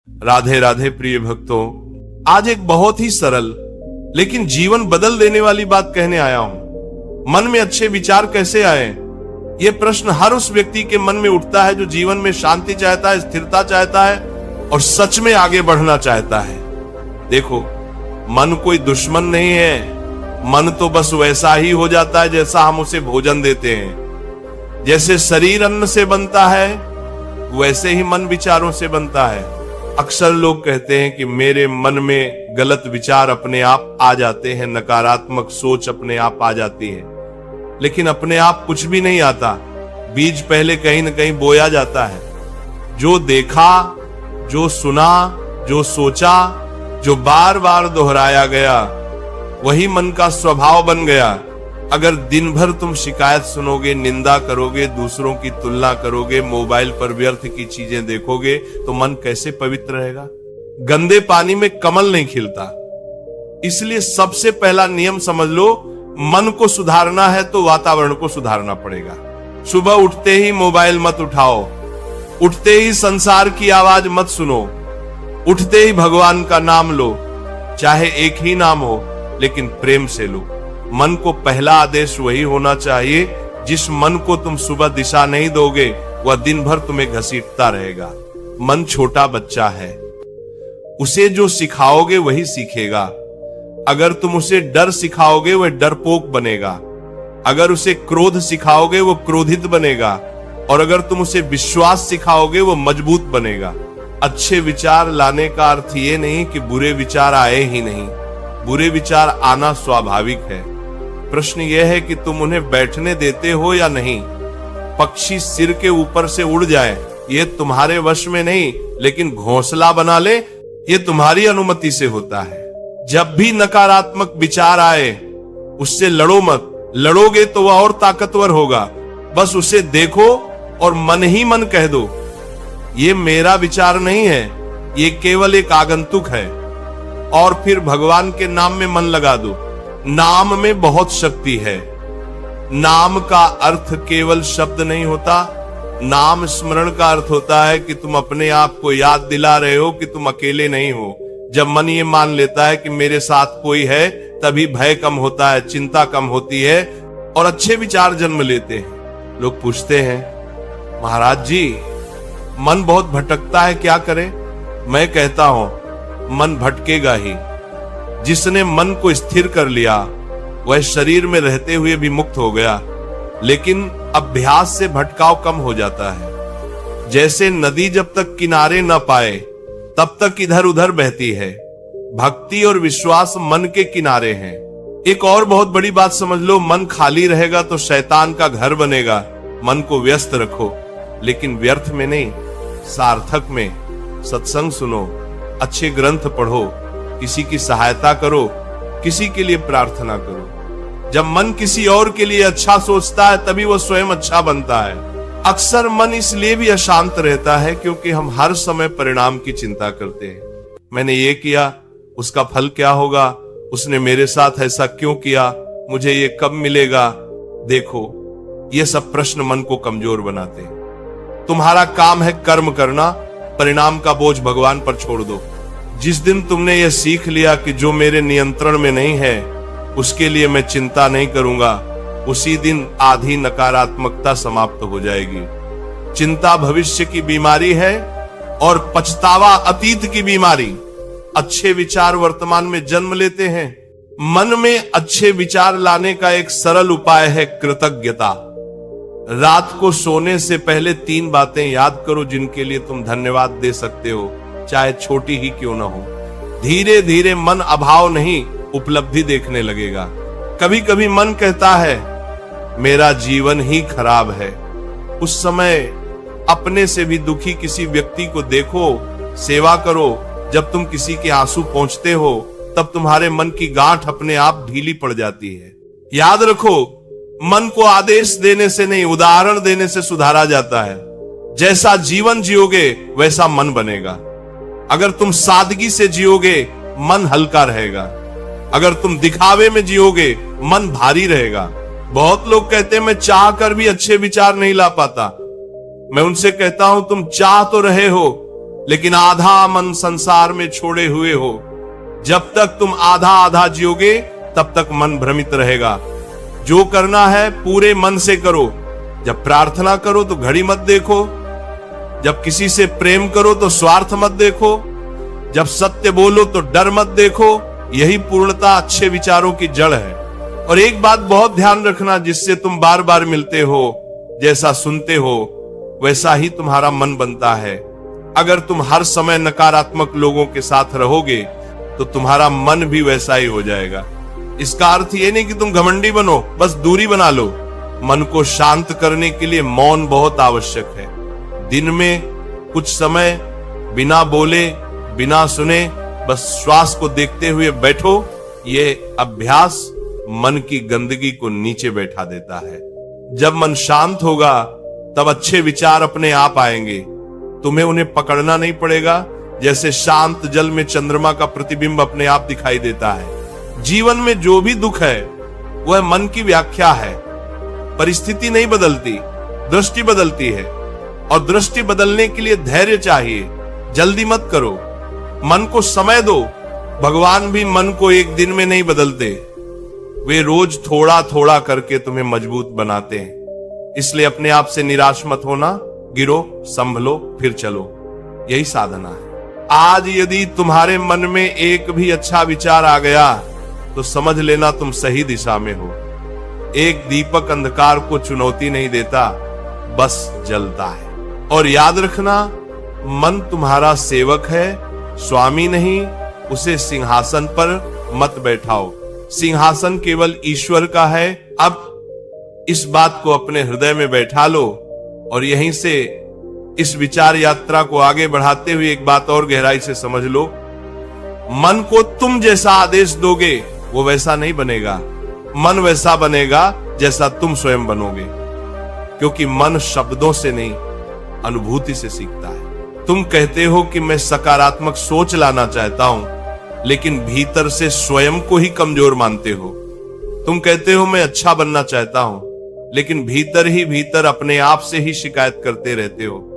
राधे राधे प्रिय भक्तों, आज एक बहुत ही सरल लेकिन जीवन बदल देने वाली बात कहने आया हूं। मन में अच्छे विचार कैसे आए, यह प्रश्न हर उस व्यक्ति के मन में उठता है जो जीवन में शांति चाहता है, स्थिरता चाहता है और सच में आगे बढ़ना चाहता है। देखो, मन कोई दुश्मन नहीं है। मन तो बस वैसा ही हो जाता है जैसा हम उसे भोजन देते हैं। जैसे शरीर अन्न से बनता है, वैसे ही मन विचारों से बनता है। अक्सर लोग कहते हैं कि मेरे मन में गलत विचार अपने आप आ जाते हैं, नकारात्मक सोच अपने आप आ जाती है। लेकिन अपने आप कुछ भी नहीं आता, बीज पहले कहीं न कहीं बोया जाता है। जो देखा, जो सुना, जो सोचा, जो बार बार दोहराया गया, वही मन का स्वभाव बन गया। अगर दिन भर तुम शिकायत सुनोगे, निंदा करोगे, दूसरों की तुलना करोगे, मोबाइल पर व्यर्थ की चीजें देखोगे, तो मन कैसे पवित्र रहेगा? गंदे पानी में कमल नहीं खिलता। इसलिए सबसे पहला नियम समझ लो, मन को सुधारना है तो वातावरण को सुधारना पड़ेगा। सुबह उठते ही मोबाइल मत उठाओ, उठते ही संसार की आवाज मत सुनो, उठते ही भगवान का नाम लो। चाहे एक ही नाम हो, लेकिन प्रेम से लो। मन को पहला आदेश वही होना चाहिए। जिस मन को तुम सुबह दिशा नहीं दोगे, वह दिन भर तुम्हें घसीटता रहेगा। मन छोटा बच्चा है, उसे जो सिखाओगे वही सीखेगा। अगर तुम उसे डर सिखाओगे, वह डरपोक बनेगा। अगर उसे क्रोध सिखाओगे, वो क्रोधित बनेगा। और अगर तुम उसे विश्वास सिखाओगे, वो मजबूत बनेगा। अच्छे विचार लाने का अर्थ ये नहीं कि बुरे विचार आए ही नहीं। बुरे विचार आना स्वाभाविक है। प्रश्न यह है कि तुम उन्हें बैठने देते हो या नहीं। पक्षी सिर के ऊपर से उड़ जाए, ये तुम्हारे वश में नहीं, लेकिन घोंसला बना ले, ये तुम्हारी अनुमति से होता है। जब भी नकारात्मक विचार आए, उससे लड़ो मत। लड़ोगे तो वह और ताकतवर होगा। बस उसे देखो और मन ही मन कह दो, ये मेरा विचार नहीं है, ये केवल एक आगंतुक है। और फिर भगवान के नाम में मन लगा दो। नाम में बहुत शक्ति है। नाम का अर्थ केवल शब्द नहीं होता। नाम स्मरण का अर्थ होता है कि तुम अपने आप को याद दिला रहे हो कि तुम अकेले नहीं हो। जब मन ये मान लेता है कि मेरे साथ कोई है, तभी भय कम होता है, चिंता कम होती है और अच्छे विचार जन्म लेते हैं। लोग पूछते हैं, महाराज जी, मन बहुत भटकता है, क्या करें? मैं कहता हूं, मन भटकेगा ही। जिसने मन को स्थिर कर लिया, वह शरीर में रहते हुए भी मुक्त हो गया। लेकिन अभ्यास से भटकाव कम हो जाता है। जैसे नदी जब तक किनारे न पाए, तब तक इधर उधर बहती है। भक्ति और विश्वास मन के किनारे हैं। एक और बहुत बड़ी बात समझ लो, मन खाली रहेगा तो शैतान का घर बनेगा। मन को व्यस्त रखो, लेकिन व्यर्थ में नहीं, सार्थक में। सत्संग सुनो, अच्छे ग्रंथ पढ़ो, किसी की सहायता करो, किसी के लिए प्रार्थना करो। जब मन किसी और के लिए अच्छा सोचता है, तभी वो स्वयं अच्छा बनता है। अक्सर मन इसलिए भी अशांत रहता है क्योंकि हम हर समय परिणाम की चिंता करते हैं। मैंने ये किया, उसका फल क्या होगा? उसने मेरे साथ ऐसा क्यों किया? मुझे ये कब मिलेगा? देखो, ये सब प्रश्न मन को कमजोर बनाते हैं। तुम्हारा काम है कर्म करना, परिणाम का बोझ भगवान पर छोड़ दो। जिस दिन तुमने यह सीख लिया कि जो मेरे नियंत्रण में नहीं है, उसके लिए मैं चिंता नहीं करूंगा, उसी दिन आधी नकारात्मकता समाप्त हो जाएगी। चिंता भविष्य की बीमारी है और पछतावा अतीत की बीमारी। अच्छे विचार वर्तमान में जन्म लेते हैं। मन में अच्छे विचार लाने का एक सरल उपाय है कृतज्ञता। रात को सोने से पहले 3 बातें याद करो जिनके लिए तुम धन्यवाद दे सकते हो, चाहे छोटी ही क्यों ना हो। धीरे धीरे मन अभाव नहीं, उपलब्धि देखने लगेगा। कभी कभी मन कहता है, मेरा जीवन ही खराब है। उस समय अपने से भी दुखी किसी व्यक्ति को देखो, सेवा करो। जब तुम किसी के आंसू पहुंचते हो, तब तुम्हारे मन की गांठ अपने आप ढीली पड़ जाती है। याद रखो, मन को आदेश देने से नहीं, उदाहरण देने से सुधारा जाता है। जैसा जीवन जियोगे, वैसा मन बनेगा। अगर तुम सादगी से जियोगे, मन हल्का रहेगा। अगर तुम दिखावे में जियोगे, मन भारी रहेगा। बहुत लोग कहते हैं, मैं चाह कर भी अच्छे विचार नहीं ला पाता। मैं उनसे कहता हूं, तुम चाह तो रहे हो, लेकिन आधा मन संसार में छोड़े हुए हो। जब तक तुम आधा आधा जियोगे तब तक मन भ्रमित रहेगा। जो करना है पूरे मन से करो। जब प्रार्थना करो तो घड़ी मत देखो। जब किसी से प्रेम करो तो स्वार्थ मत देखो। जब सत्य बोलो तो डर मत देखो। यही पूर्णता अच्छे विचारों की जड़ है। और एक बात बहुत ध्यान रखना, जिससे तुम बार बार मिलते हो, जैसा सुनते हो वैसा ही तुम्हारा मन बनता है। अगर तुम हर समय नकारात्मक लोगों के साथ रहोगे तो तुम्हारा मन भी वैसा ही हो जाएगा। इसका अर्थ ये नहीं कि तुम घमंडी बनो, बस दूरी बना लो। मन को शांत करने के लिए मौन बहुत आवश्यक है। दिन में कुछ समय बिना बोले बिना सुने बस श्वास को देखते हुए बैठो। ये अभ्यास मन की गंदगी को नीचे बैठा देता है। जब मन शांत होगा तब अच्छे विचार अपने आप आएंगे। तुम्हें उन्हें पकड़ना नहीं पड़ेगा। जैसे शांत जल में चंद्रमा का प्रतिबिंब अपने आप दिखाई देता है। जीवन में जो भी दुख है वह मन की व्याख्या है। परिस्थिति नहीं बदलती, दृष्टि बदलती है। और दृष्टि बदलने के लिए धैर्य चाहिए। जल्दी मत करो, मन को समय दो। भगवान भी मन को एक दिन में नहीं बदलते, वे रोज थोड़ा थोड़ा करके तुम्हें मजबूत बनाते हैं। इसलिए अपने आप से निराश मत होना। गिरो, संभलो, फिर चलो। यही साधना है। आज यदि तुम्हारे मन में एक भी अच्छा विचार आ गया तो समझ लेना तुम सही दिशा में हो। एक दीपक अंधकार को चुनौती नहीं देता, बस जलता है। और याद रखना, मन तुम्हारा सेवक है, स्वामी नहीं। उसे सिंहासन पर मत बैठाओ। सिंहासन केवल ईश्वर का है। अब इस बात को अपने हृदय में बैठा लो और यहीं से इस विचार यात्रा को आगे बढ़ाते हुए एक बात और गहराई से समझ लो। मन को तुम जैसा आदेश दोगे वो वैसा नहीं बनेगा। मन वैसा बनेगा जैसा तुम स्वयं बनोगे, क्योंकि मन शब्दों से नहीं, अनुभूति से सीखता है। तुम कहते हो कि मैं सकारात्मक सोच लाना चाहता हूं, लेकिन भीतर से स्वयं को ही कमजोर मानते हो। तुम कहते हो मैं अच्छा बनना चाहता हूं, लेकिन भीतर ही भीतर अपने आप से ही शिकायत करते रहते हो।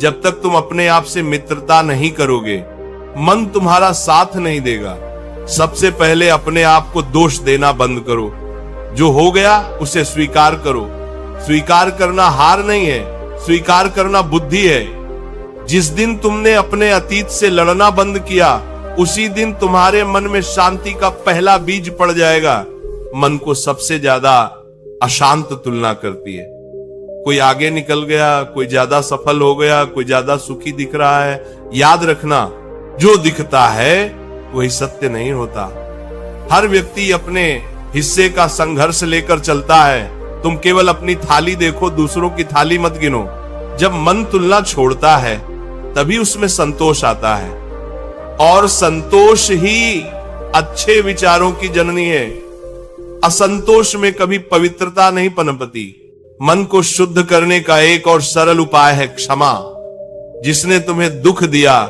जब तक तुम अपने आप से मित्रता नहीं करोगे, मन तुम्हारा साथ नहीं देगा। सबसे पहले अपने आप को दोष देना बंद करो। जो हो गया उसे स्वीकार करो। स्वीकार करना हार नहीं है, स्वीकार करना बुद्धि है। जिस दिन तुमने अपने अतीत से लड़ना बंद किया, उसी दिन तुम्हारे मन में शांति का पहला बीज पड़ जाएगा। मन को सबसे ज्यादा अशांत तुलना करती है। कोई आगे निकल गया, कोई ज्यादा सफल हो गया, कोई ज्यादा सुखी दिख रहा है। याद रखना, जो दिखता है वही सत्य नहीं होता। हर व्यक्ति अपने हिस्से का संघर्ष लेकर चलता है। तुम केवल अपनी थाली देखो, दूसरों की थाली मत गिनो। जब मन तुलना छोड़ता है तभी उसमें संतोष आता है, और संतोष ही अच्छे विचारों की जननी है। असंतोष में कभी पवित्रता नहीं पनपती। मन को शुद्ध करने का एक और सरल उपाय है क्षमा। जिसने तुम्हें दुख दिया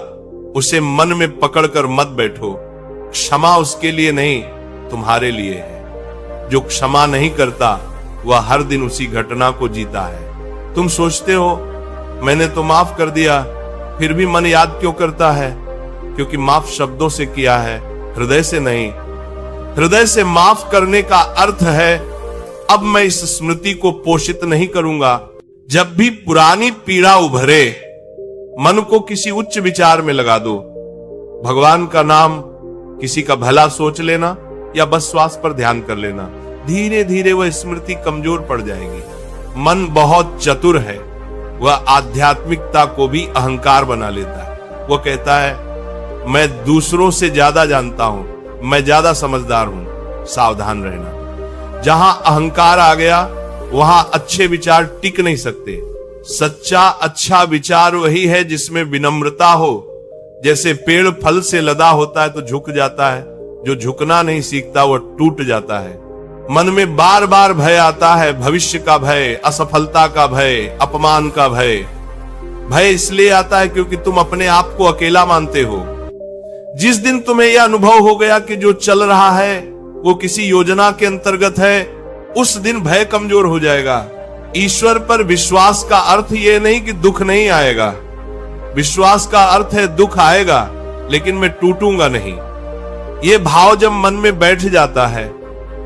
उसे मन में पकड़कर मत बैठो। क्षमा उसके लिए नहीं, तुम्हारे लिए है। जो क्षमा नहीं करता वह हर दिन उसी घटना को जीता है। तुम सोचते हो मैंने तो माफ कर दिया, फिर भी मन याद क्यों करता है? क्योंकि माफ शब्दों से किया है, हृदय से नहीं। हृदय से माफ करने का अर्थ है अब मैं इस स्मृति को पोषित नहीं करूंगा। जब भी पुरानी पीड़ा उभरे, मन को किसी उच्च विचार में लगा दो। भगवान का नाम, किसी का भला सोच लेना या बस श्वास पर ध्यान कर लेना। धीरे धीरे वह स्मृति कमजोर पड़ जाएगी। मन बहुत चतुर है, वह आध्यात्मिकता को भी अहंकार बना लेता है। वह कहता है मैं दूसरों से ज्यादा जानता हूं, मैं ज्यादा समझदार हूं। सावधान रहना। जहां अहंकार आ गया वहां अच्छे विचार टिक नहीं सकते। सच्चा अच्छा विचार वही है जिसमें विनम्रता हो। जैसे पेड़ फल से लदा होता है तो झुक जाता है, जो झुकना नहीं सीखता वह टूट जाता है। मन में बार बार भय आता है, भविष्य का भय, असफलता का भय, अपमान का भय। भय इसलिए आता है क्योंकि तुम अपने आप को अकेला मानते हो। जिस दिन तुम्हें यह अनुभव हो गया कि जो चल रहा है वो किसी योजना के अंतर्गत है, उस दिन भय कमजोर हो जाएगा। ईश्वर पर विश्वास का अर्थ यह नहीं कि दुख नहीं आएगा। विश्वास का अर्थ है दुख आएगा लेकिन मैं टूटूंगा नहीं। ये भाव जब मन में बैठ जाता है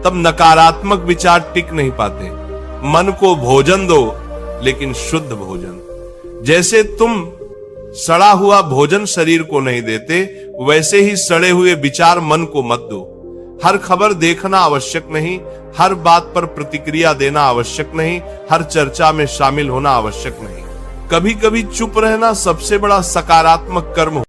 तब नकारात्मक विचार टिक नहीं पाते। मन को भोजन दो लेकिन शुद्ध भोजन। जैसे तुम सड़ा हुआ भोजन शरीर को नहीं देते, वैसे ही सड़े हुए विचार मन को मत दो। हर खबर देखना आवश्यक नहीं, हर बात पर प्रतिक्रिया देना आवश्यक नहीं, हर चर्चा में शामिल होना आवश्यक नहीं। कभी कभी चुप रहना सबसे बड़ा सकारात्मक कर्म